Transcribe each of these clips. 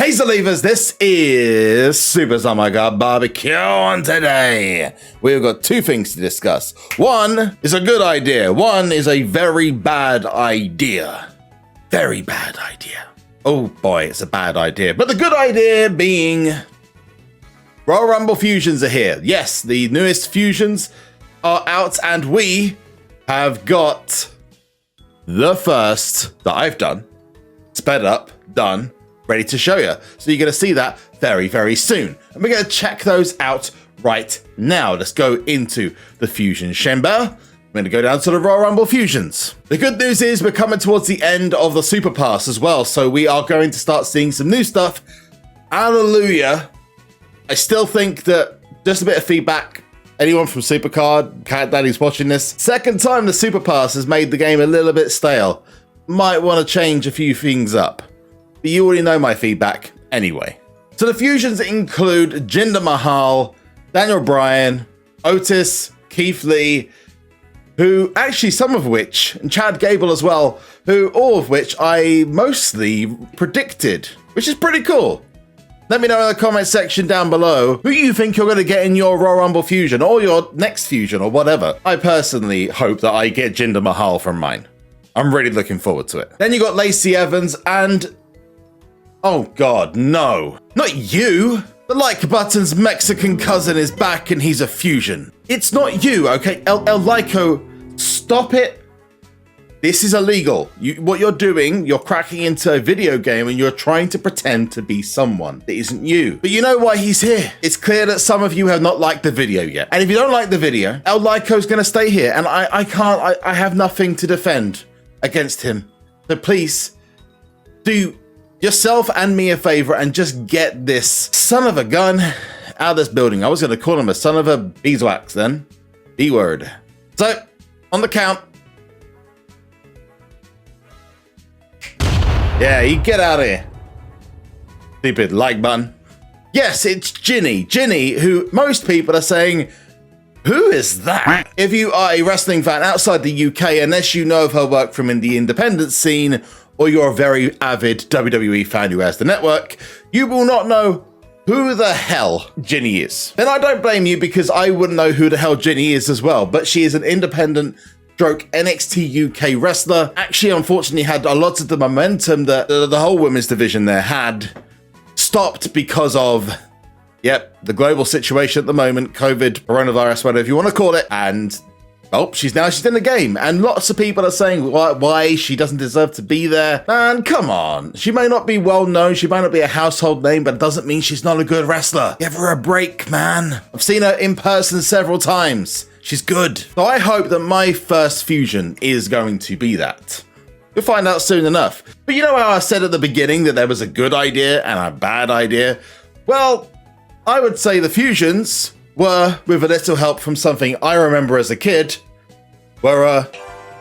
Hey Zalivers, this is SuperZombGBBQ, and today we've got two things to discuss. One is a good idea, one is a very bad idea. Very bad idea. Oh boy, it's a bad idea. But the good idea being Royal Rumble fusions are here. Yes, the newest fusions are out, and we have got the first that I've done, sped up, done, ready to show you. So you're going to see that very, very soon. And we're going to check those out right now. Let's go into the Fusion Chamber. I'm going to go down to the Royal Rumble Fusions. The good news is we're coming towards the end of the Super Pass as well. So we are going to start seeing some new stuff. Hallelujah. I still think that just a bit of feedback. Anyone from SuperCard, Cat Daddy's watching this. Second time the Super Pass has made the game a little bit stale. Might want to change a few things up. But you already know my feedback anyway. So the fusions include Jinder Mahal, Daniel Bryan, Otis, Keith Lee, who actually some of which, and Chad Gable as well, who all of which I mostly predicted, which is pretty cool. Let me know in the comment section down below who you think you're going to get in your Royal Rumble fusion or your next fusion or whatever. I personally hope that I get Jinder Mahal from mine. I'm really looking forward to it. Then you got Lacey Evans and... oh God, no. Not you! The like button's Mexican cousin is back and he's a fusion. It's not you, okay? El Liko, stop it. This is illegal. What you're doing, you're cracking into a video game and you're trying to pretend to be someone that isn't you. But you know why he's here. It's clear that some of you have not liked the video yet. And if you don't like the video, El Liko's gonna stay here and I have nothing to defend against him. So please, do yourself and me a favor and just get this son of a gun out of this building. I was gonna call him a son of a beeswax then. B-word. So, on the count. Yeah, you get out of here. Stupid like button. Yes, it's Ginny. Ginny, who most people are saying, who is that? If you are a wrestling fan outside the UK, unless you know of her work from in the independent scene, or you're a very avid WWE fan who has the network, you will not know who the hell Ginny is. And I don't blame you because I wouldn't know who the hell Ginny is as well, but she is an independent NXT UK wrestler. Actually, unfortunately, had a lot of the momentum that the whole women's division there had stopped because of, yep, the global situation at the moment, COVID, coronavirus, whatever you want to call it, and oh, she's in the game. And lots of people are saying why she doesn't deserve to be there. Man, come on. She may not be well known, she might not be a household name, but it doesn't mean she's not a good wrestler. Give her a break, man. I've seen her in person several times. She's good. So I hope that my first fusion is going to be that. You'll find out soon enough. But you know how I said at the beginning that there was a good idea and a bad idea? Well, I would say the fusions were, with a little help from something I remember as a kid, were a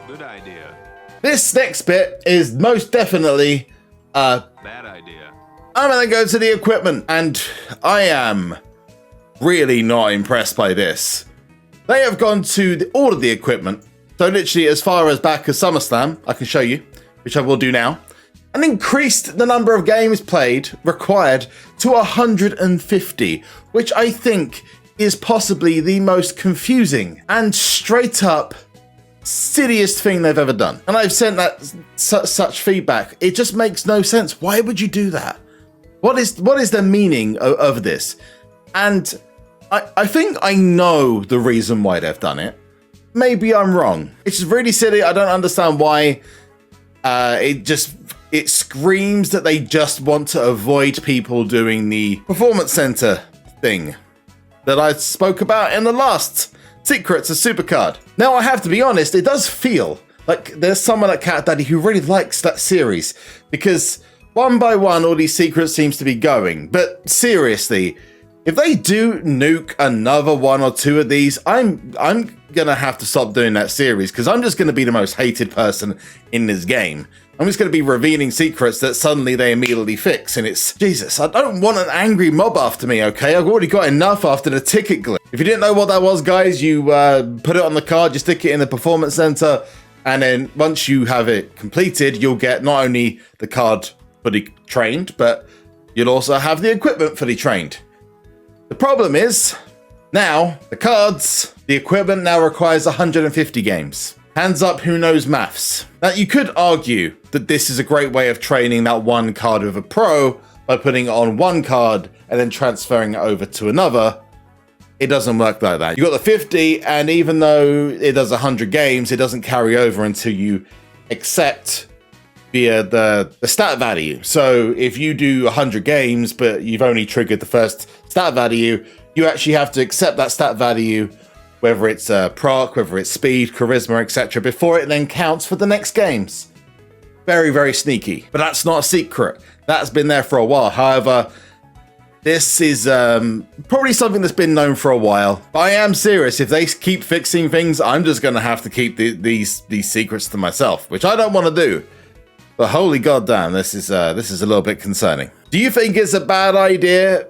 good idea. This next bit is most definitely a bad idea. I'm gonna go to the equipment, and I am really not impressed by this. They have gone to all of the equipment, so literally as far as back as SummerSlam, I can show you, which I will do now, and increased the number of games played required to 150, which I think is possibly the most confusing and straight up silliest thing they've ever done. And I've sent that such feedback. It just makes no sense. Why would you do that? What is the meaning of this? And I think I know the reason why they've done it. Maybe I'm wrong. It's just really silly. I don't understand why. It screams that they just want to avoid people doing the performance center thing that I spoke about in the last Secrets of SuperCard. Now, I have to be honest, it does feel like there's someone at Cat Daddy who really likes that series, because one by one, all these secrets seems to be going. But seriously, if they do nuke another one or two of these, I'm gonna have to stop doing that series, because I'm just gonna be the most hated person in this game. I'm just going to be revealing secrets that suddenly they immediately fix, and it's, Jesus, I don't want an angry mob after me, okay? I've already got enough after the ticket glitch. If you didn't know what that was, guys, you put it on the card, you stick it in the performance center, and then once you have it completed, you'll get not only the card fully trained, but You'll also have the equipment fully trained. The problem is, now, the cards, the equipment now requires 150 games. Hands up who knows maths. Now, you could argue that this is a great way of training that one card with a pro by putting it on one card and then transferring it over to another. It doesn't work like that. You got the 50, and even though it does 100 games, it doesn't carry over until you accept via the stat value. So if you do 100 games, but you've only triggered the first stat value, you actually have to accept that stat value, whether it's proc, whether it's speed, charisma, etc., before it then counts for the next games. Very, very sneaky. But that's not a secret. That's been there for a while. However, this is probably something that's been known for a while. But I am serious. If they keep fixing things, I'm just going to have to keep these secrets to myself, which I don't want to do. But holy goddamn, this is a little bit concerning. Do you think it's a bad idea?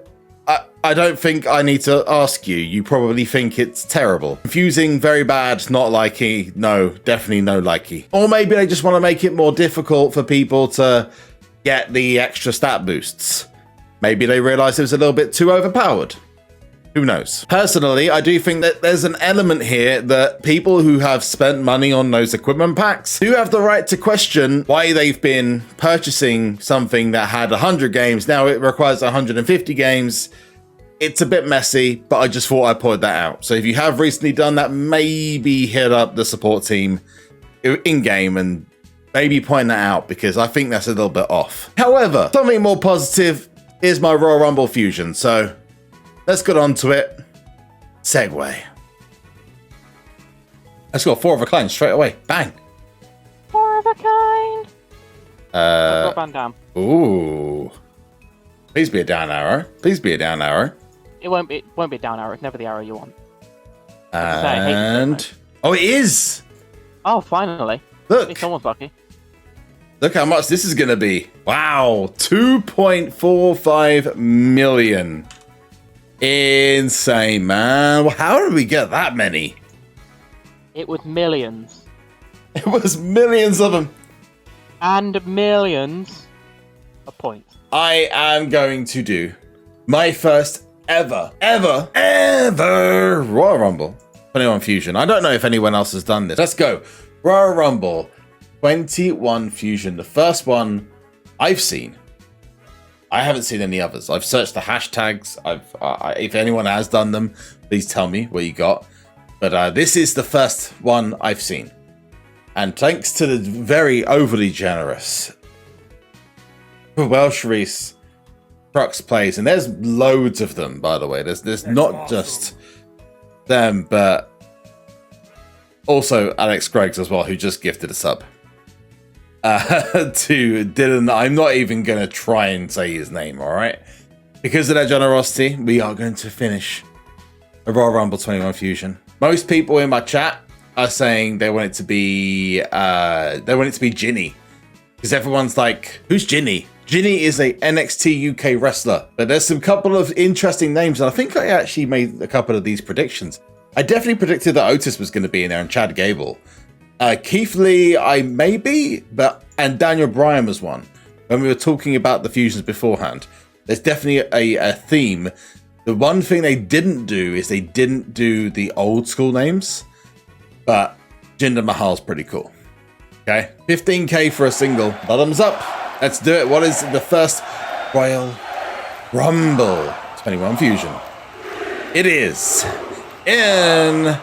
I don't think I need to ask you. You probably think it's terrible. Confusing, very bad, not likey. No, definitely no likey. Or maybe they just want to make it more difficult for people to get the extra stat boosts. Maybe they realized it was a little bit too overpowered. Who knows? Personally, I do think that there's an element here that people who have spent money on those equipment packs do have the right to question why they've been purchasing something that had 100 games. Now it requires 150 games. It's a bit messy, but I just thought I'd point that out. So if you have recently done that, maybe hit up the support team in-game and maybe point that out, because I think that's a little bit off. However, something more positive is my Royal Rumble fusion. So let's get on to it. Segue. Let's go 4 of a kind straight away. Bang. 4 of a kind. I've got Van Dam. Ooh. Please be a down arrow. Please be a down arrow. It won't be a down arrow. It's never the arrow you want. And oh, it is. Oh, finally. Look. At least someone's lucky. Look how much this is going to be. Wow. 2.45 million. Insane, man. Well, how did we get that many? It was millions. It was millions of them. And millions of points. I am going to do my first ever Royal Rumble 21 Fusion. I don't know if anyone else has done this. Let's go. Royal Rumble 21 Fusion. The first one I've seen. I haven't seen any others. I've searched the hashtags. If anyone has done them, please tell me what you got. But this is the first one I've seen. And thanks to the very overly generous Welsh Reese Crux plays, and there's loads of them, by the way. There's not awesome. Just them, but also Alex Greggs as well, who just gifted a sub. To Dylan, I'm not even going to try and say his name, all right? Because of their generosity, we are going to finish a Royal Rumble 21 Fusion. Most people in my chat are saying they want it to be Ginny. Because everyone's like, who's Ginny? Ginny is a NXT UK wrestler. But there's some couple of interesting names, and I think I actually made a couple of these predictions. I definitely predicted that Otis was going to be in there and Chad Gable. Keith Lee, I maybe, and Daniel Bryan was one. When we were talking about the fusions beforehand, there's definitely a theme. The one thing they didn't do is they didn't do the old school names, but Jinder Mahal's pretty cool. Okay, 15k for a single. Bottoms up. Let's do it. What is the first Royal Rumble 21 Fusion? It is in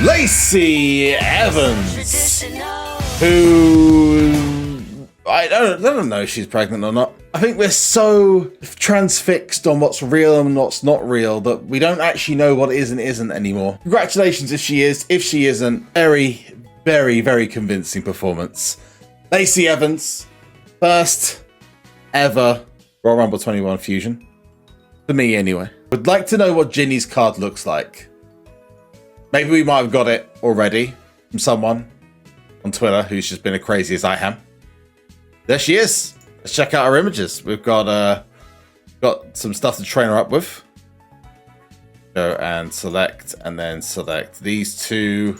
Lacey Evans, who I don't know if she's pregnant or not. I think we're so transfixed on what's real and what's not real that we don't actually know what is and isn't anymore. Congratulations if she is. If she isn't, very, very, very convincing performance. Lacey Evans, first ever Royal Rumble 21 Fusion. For me, anyway. Would like to know what Ginny's card looks like. Maybe we might have got it already from someone on Twitter who's just been as crazy as I am. There she is. Let's check out our images. We've got some stuff to train her up with. Go and select, and then select these two.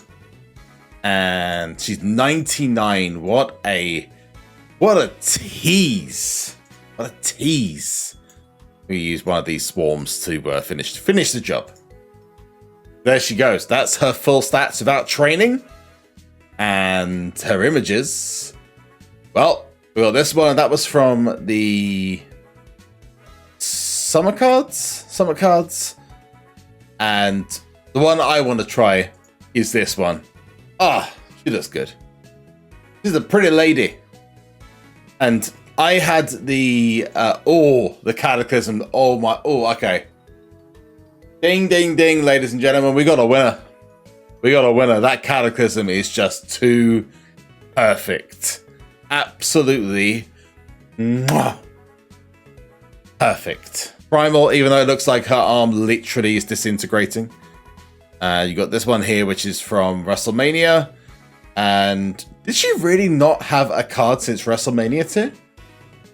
And she's 99. What a tease. What a tease. We use one of these swarms to finish the job. There she goes. That's her full stats without training. And her images. Well, we got this one. That was from the SuperCards. And the one I want to try is this one. Ah, she looks good. She's a pretty lady. And I had the Cataclysm. Okay. Ding, ding, ding, ladies and gentlemen. We got a winner. That Cataclysm is just too perfect. Absolutely. Mwah. Perfect. Primal, even though it looks like her arm literally is disintegrating. You got this one here, which is from WrestleMania. And did she really not have a card since WrestleMania 2?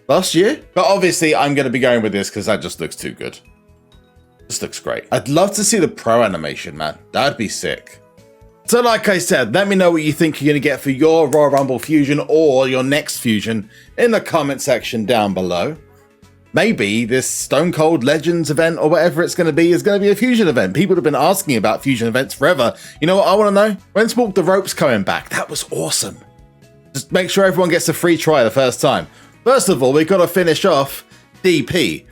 Last year? But obviously, I'm going to be going with this because that just looks too good. This looks great. I'd love to see the pro animation, man. That'd be sick. So like I said, let me know what you think you're going to get for your Royal Rumble Fusion or your next Fusion in the comment section down below. Maybe this Stone Cold Legends event or whatever it's going to be is going to be a Fusion event. People have been asking about Fusion events forever. You know what I want to know? When's Walk the Ropes coming back? That was awesome. Just make sure everyone gets a free try the first time. First of all, we've got to finish off DP.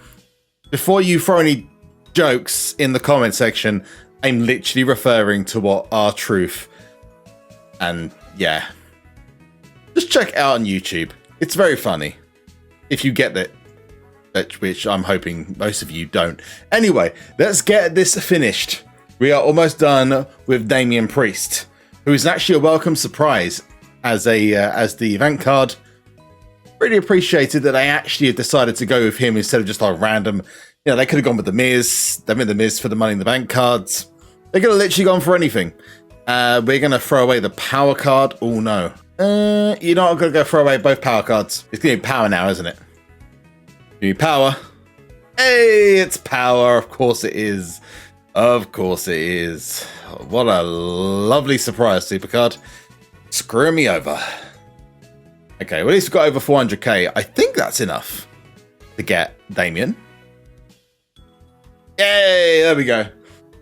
Before you throw any jokes in the comment section, I'm literally referring to what R-Truth. And yeah. Just check it out on YouTube. It's very funny. If you get it. Which I'm hoping most of you don't. Anyway, let's get this finished. We are almost done with Damien Priest, who is actually a welcome surprise as the event card. Really appreciated that I actually have decided to go with him instead of just a random. You know, they could have gone with the Miz. They made the Miz for the Money in the Bank cards. They could have literally gone for anything. We're gonna throw away the power card. Oh no. You know, I'm gonna go throw away both power cards. It's gonna be power now, isn't it? New power. Hey, it's power. Of course it is. Of course it is. What a lovely surprise, SuperCard. Screw me over. Okay, well, at least we've got over 400k. I think that's enough to get Damien. Yay, there we go.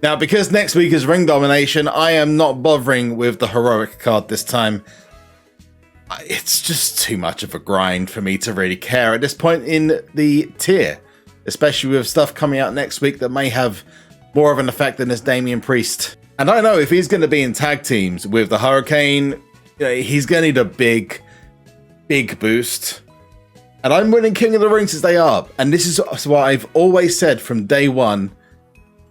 Now, because next week is Ring Domination, I am not bothering with the Heroic card this time. It's just too much of a grind for me to really care at this point in the tier, especially with stuff coming out next week that may have more of an effect than this Damien Priest. And I know if he's going to be in tag teams with the Hurricane, he's going to need a big boost. And I'm winning King of the Rings as they are. And this is what I've always said from day one.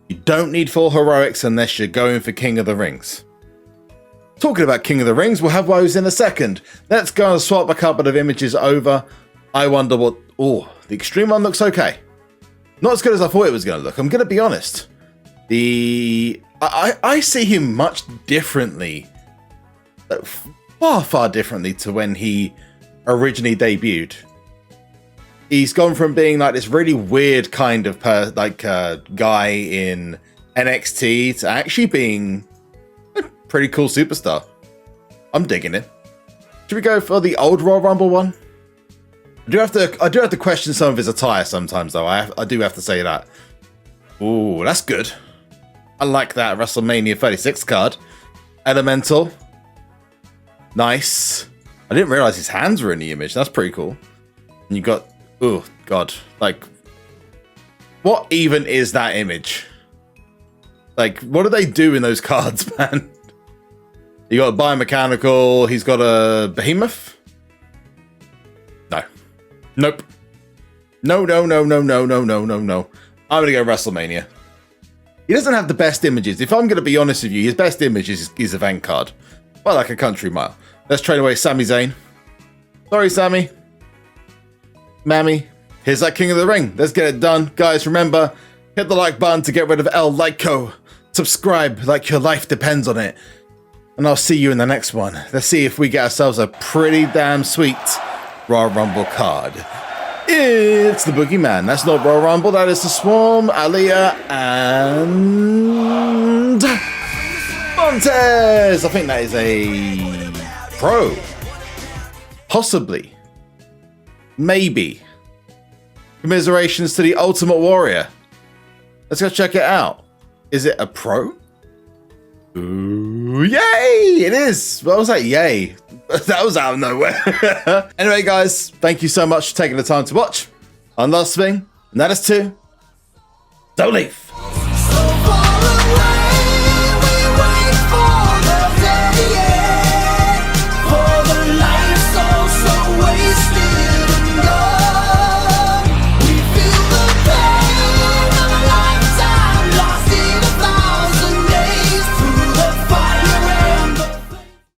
You don't need full heroics unless you're going for King of the Rings. Talking about King of the Rings, we'll have those in a second. Let's go and swap a couple of images over. I wonder what... Oh, the extreme one looks okay. Not as good as I thought it was going to look. I'm going to be honest. I see him much differently. Far differently to when he originally debuted. He's gone from being like this really weird kind of guy in NXT to actually being a pretty cool superstar. I'm digging it. Should we go for the old Royal Rumble one? I do have to question some of his attire sometimes, though. I do have to say that. Ooh, that's good. I like that WrestleMania 36 card. Elemental. Nice. I didn't realize his hands were in the image. That's pretty cool. And you got... Oh, God. Like, what even is that image? Like, what do they do in those cards, man? You got a biomechanical. He's got a behemoth? No. Nope. No. I'm going to go WrestleMania. He doesn't have the best images. If I'm going to be honest with you, his best image is his event card. By like a country mile. Let's trade away Sami Zayn. Sorry, Sammy. Mammy. Here's that King of the Ring. Let's get it done. Guys, remember, hit the like button to get rid of Liko. Subscribe like your life depends on it. And I'll see you in the next one. Let's see if we get ourselves a pretty damn sweet Royal Rumble card. It's the Boogeyman. That's not Royal Rumble. That is the Swarm, Aliyah, and Montez. I think that is a pro. Possibly. Maybe. Commiserations to the Ultimate Warrior. Let's go check it out. Is it a pro? Ooh, yay! It is. What was that? Yay. That was out of nowhere. Anyway, guys, thank you so much for taking the time to watch. One last thing, and that is to don't leave.